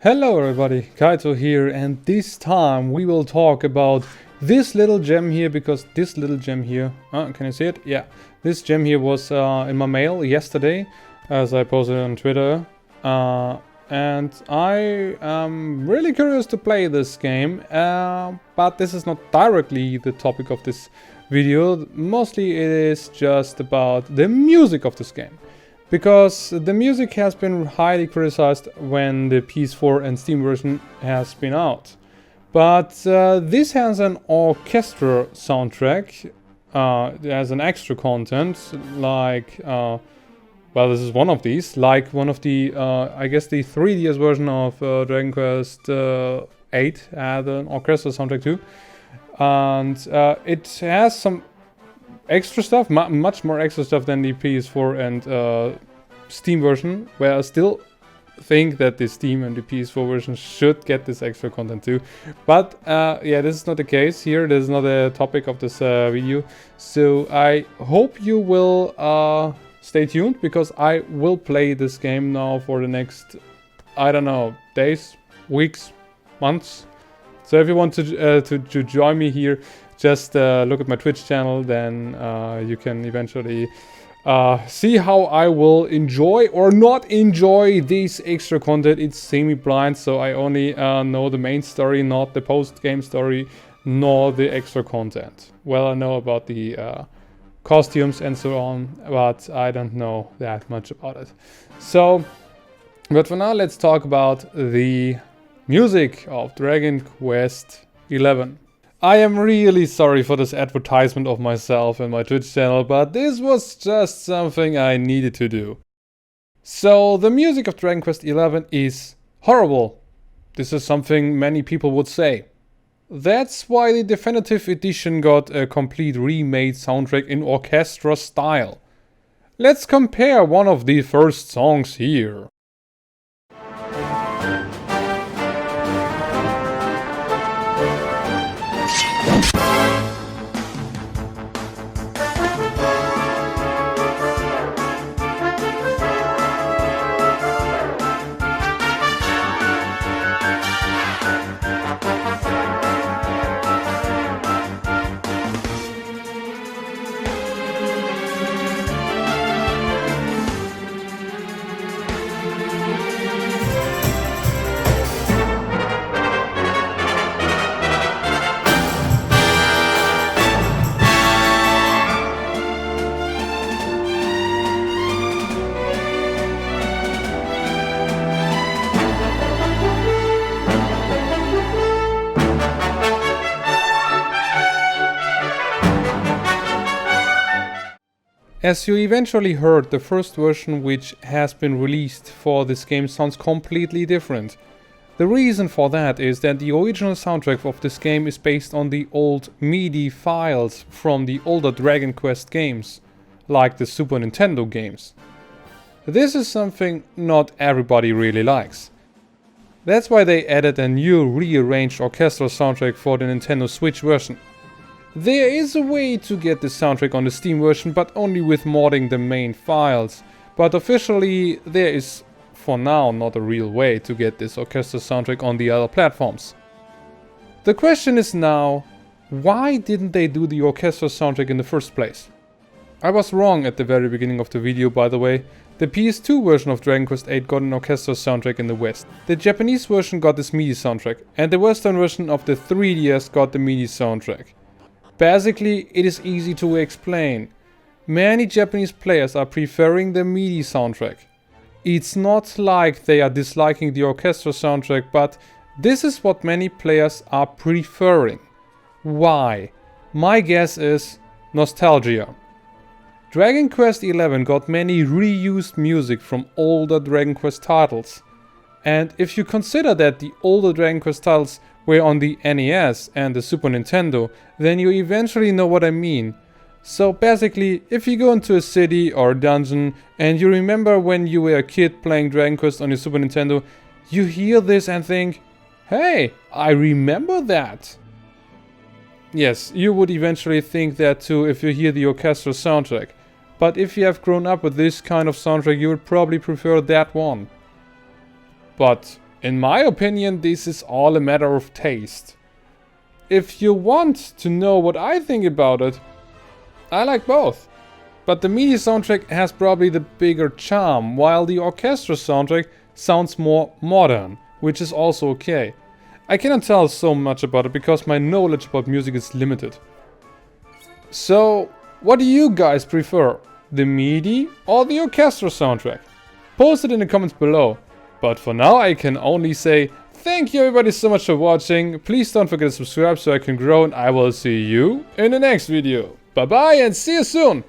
Hello everybody, Kaito here, and this time we will talk about this little gem here, because this little gem here, can you see it? Yeah, this gem here was in my mail yesterday, as I posted on Twitter, and I am really curious to play this game, but this is not directly the topic of this video. Mostly it is just about the music of this game. Because the music has been highly criticized when the PS4 and Steam version has been out. But this has an orchestra soundtrack, as an extra content, like, well, this is one of these, like one of the, I guess the 3DS version of Dragon Quest 8 had an orchestra soundtrack too. And it has some extra stuff, much more extra stuff than the PS4 and Steam version, where I still think that the Steam and the PS4 version should get this extra content too. But yeah, this is not the case here. This is not the topic of this video. So I hope you will stay tuned, because I will play this game now for the next, I don't know, days, weeks, months. So if you want to join me here, just look at my Twitch channel, then you can eventually see how I will enjoy or not enjoy this extra content. It's semi-blind, so I only know the main story, not the post-game story, nor the extra content. Well, I know about the costumes and so on, but I don't know that much about it. So, but for now, let's talk about the music of Dragon Quest 11. I am really sorry for this advertisement of myself and my Twitch channel, but this was just something I needed to do. So, the music of Dragon Quest 11 is horrible. This is something many people would say. That's why the definitive edition got a complete remade soundtrack in orchestra style. Let's compare one of the first songs here. As you eventually heard, the first version which has been released for this game sounds completely different. The reason for that is that the original soundtrack of this game is based on the old Midi files from the older Dragon Quest games, like the Super Nintendo games. This is something not everybody really likes. That's why they added a new rearranged orchestral soundtrack for the Nintendo Switch version. There is a way to get the soundtrack on the Steam version, but only with modding the main files. But officially, there is, for now, not a real way to get this orchestra soundtrack on the other platforms. The question is now, why didn't they do the orchestra soundtrack in the first place? I was wrong at the very beginning of the video, by the way. The PS2 version of Dragon Quest 8 got an orchestra soundtrack in the West. The Japanese version got this MIDI soundtrack, and the Western version of the 3DS got the MIDI soundtrack. Basically, it is easy to explain. Many Japanese players are preferring the MIDI soundtrack. It's not like they are disliking the orchestra soundtrack, but this is what many players are preferring. Why? My guess is nostalgia. Dragon Quest XI got many reused music from older Dragon Quest titles. And if you consider that the older Dragon Quest titles were on the NES and the Super Nintendo, then you eventually know what I mean. So basically, if you go into a city or a dungeon and you remember when you were a kid playing Dragon Quest on your Super Nintendo, you hear this and think, hey, I remember that. Yes, you would eventually think that too if you hear the orchestral soundtrack. But if you have grown up with this kind of soundtrack, you would probably prefer that one. But In my opinion, this is all a matter of taste. If you want to know what I think about it, I like both. But the Midi soundtrack has probably the bigger charm, while the orchestral soundtrack sounds more modern, which is also okay. I cannot tell so much about it because my knowledge about music is limited. So, what do you guys prefer? The Midi or the orchestral soundtrack? Post it in the comments below. But for now I can only say thank you everybody so much for watching. Please don't forget to subscribe so I can grow, and I will see you in the next video. Bye bye and see you soon!